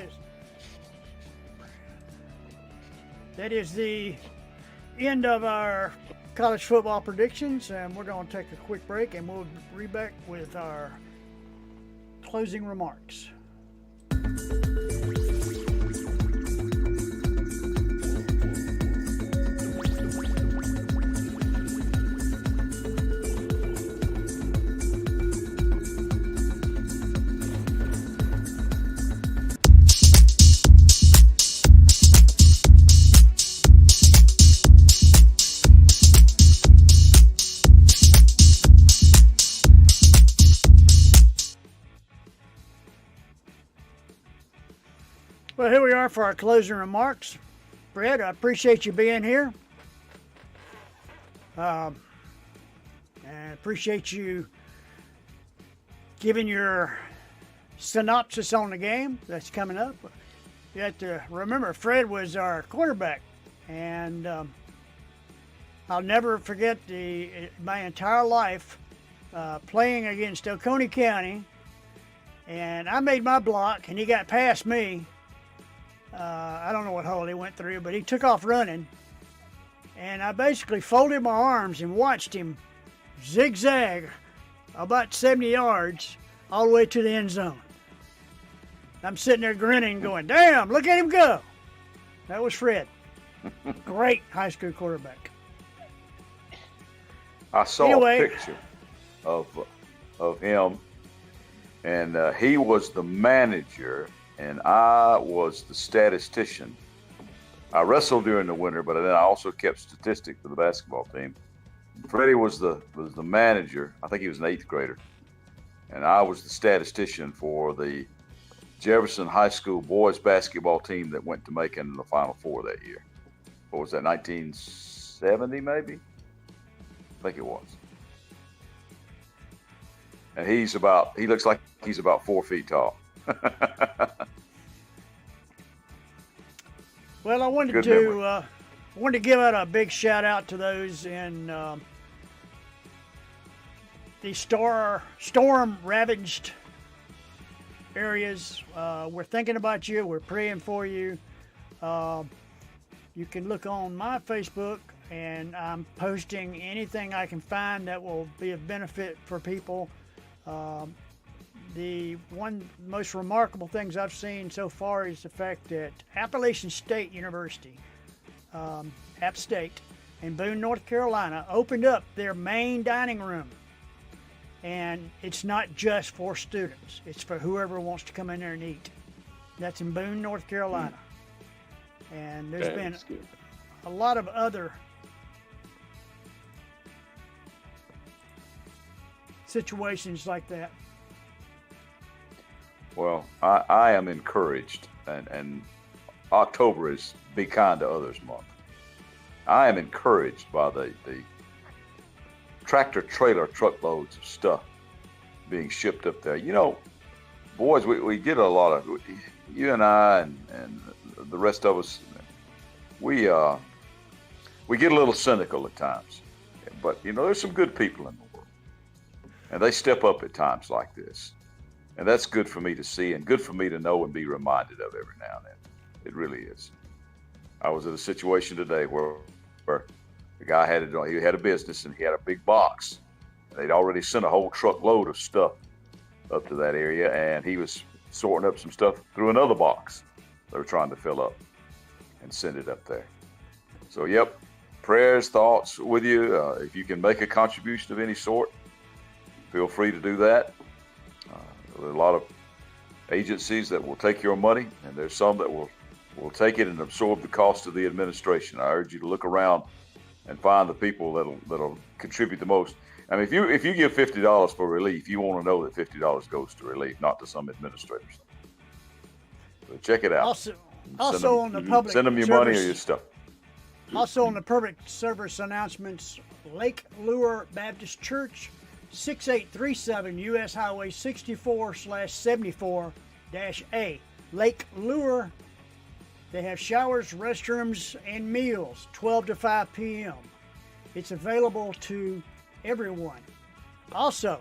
That is the end of our college football predictions, and we're going to take a quick break, and we'll be back with our closing remarks. Well, here we are for our closing remarks. Fred, I appreciate you being here. And appreciate you giving your synopsis on the game that's coming up. You have to remember, Fred was our quarterback, and I'll never forget my entire life playing against Oconee County, and I made my block, and he got past me. I don't know what hole he went through, but he took off running, and I basically folded my arms and watched him zigzag about 70 yards all the way to the end zone. I'm sitting there grinning, going, damn, look at him go. That was Fred. Great high school quarterback.
I saw a picture of him, and he was the manager, and I was the statistician. I wrestled during the winter, but then I also kept statistics for the basketball team. Freddie was the manager. I think he was an 8th grader, and I was the statistician for the Jefferson High School boys basketball team that went to Macon in the Final Four that year. What was that, 1970 maybe? I think it was. And he looks like he's about 4 feet tall.
Well, I wanted to give out a big shout out to those in the storm ravaged areas. We're thinking about you. We're praying for you. You can look on my Facebook, and I'm posting anything I can find that will be of benefit for people. The one most remarkable things I've seen so far is the fact that Appalachian State University, App State, in Boone, North Carolina, opened up their main dining room. And it's not just for students. It's for whoever wants to come in there and eat. That's in Boone, North Carolina. And there's been a lot of other situations like that.
Well, I am encouraged, and October is Be Kind to Others month. I am encouraged by the tractor trailer truckloads of stuff being shipped up there. You know, boys, we get a lot of, you and I and the rest of us, we get a little cynical at times. But, you know, there's some good people in the world, and they step up at times like this. And that's good for me to see, and good for me to know and be reminded of every now and then. It really is. I was in a situation today where the guy had a business, and he had a big box. They'd already sent a whole truckload of stuff up to that area, and he was sorting up some stuff through another box they were trying to fill up and send it up there. So, yep, prayers, thoughts with you. If you can make a contribution of any sort, feel free to do that. There are a lot of agencies that will take your money, and there's some that will take it and absorb the cost of the administration. I urge you to look around and find the people that'll contribute the most. I mean, if you give $50 for relief, you want to know that $50 goes to relief, not to some administrators. So check it out.
Also on the public
send them your
service,
money or your stuff.
Also on the public service announcements, Lake Lure Baptist Church, 6837 U.S. Highway 64/74-A. Lake Lure. They have showers, restrooms, and meals, 12 to 5 p.m. It's available to everyone. Also,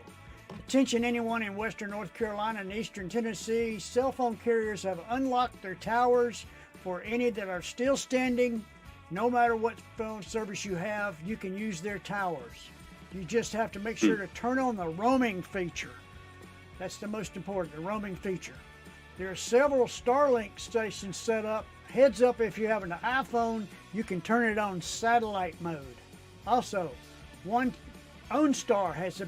attention anyone in Western North Carolina and Eastern Tennessee, cell phone carriers have unlocked their towers for any that are still standing No matter what phone service you have, you can use their towers. You just have to make sure to turn on the roaming feature. That's the most important, the roaming feature. There are several Starlink stations set up. Heads up, if you have an iPhone, you can turn it on satellite mode. Also, OnStar has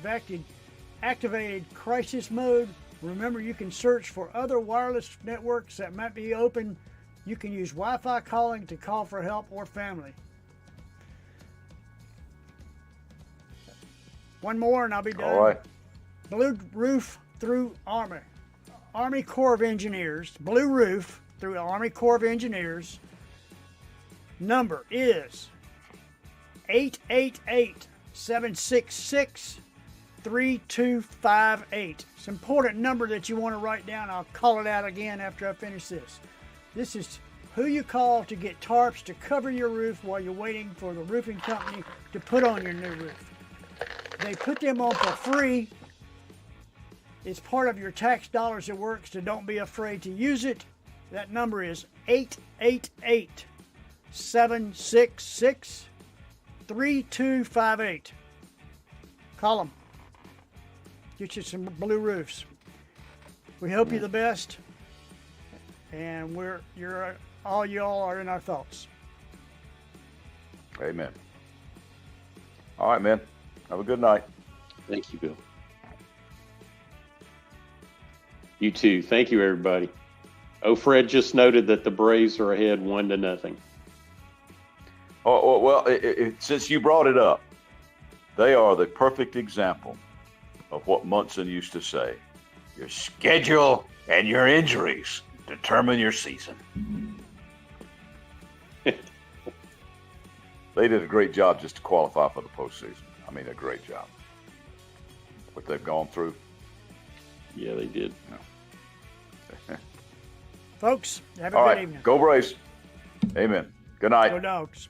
activated crisis mode. Remember, you can search for other wireless networks that might be open. You can use Wi-Fi calling to call for help or family. One more and I'll be done.
All right.
Blue Roof through Army Corps of Engineers. Blue Roof through Army Corps of Engineers. Number is 888-766-3258. It's an important number that you want to write down. I'll call it out again after I finish this. This is who you call to get tarps to cover your roof while you're waiting for the roofing company to put on your new roof. They put them on for free. It's part of your tax dollars at work, so don't be afraid to use it. That number is 888-766-3258. Call them. Get you some blue roofs. We hope you the best, and all y'all are in our thoughts.
Amen. All right, man. Have a good night.
Thank you, Bill. You too. Thank you, everybody. Oh, Fred just noted that the Braves are ahead 1-0.
Oh, well, since you brought it up, they are the perfect example of what Munson used to say. Your schedule and your injuries determine your season. They did a great job just to qualify for the postseason. I mean, a great job. What they've gone through.
Yeah, they did.
Folks, have a
All
good
right,
evening.
go Braves. Amen. Good night.
Go Dogs.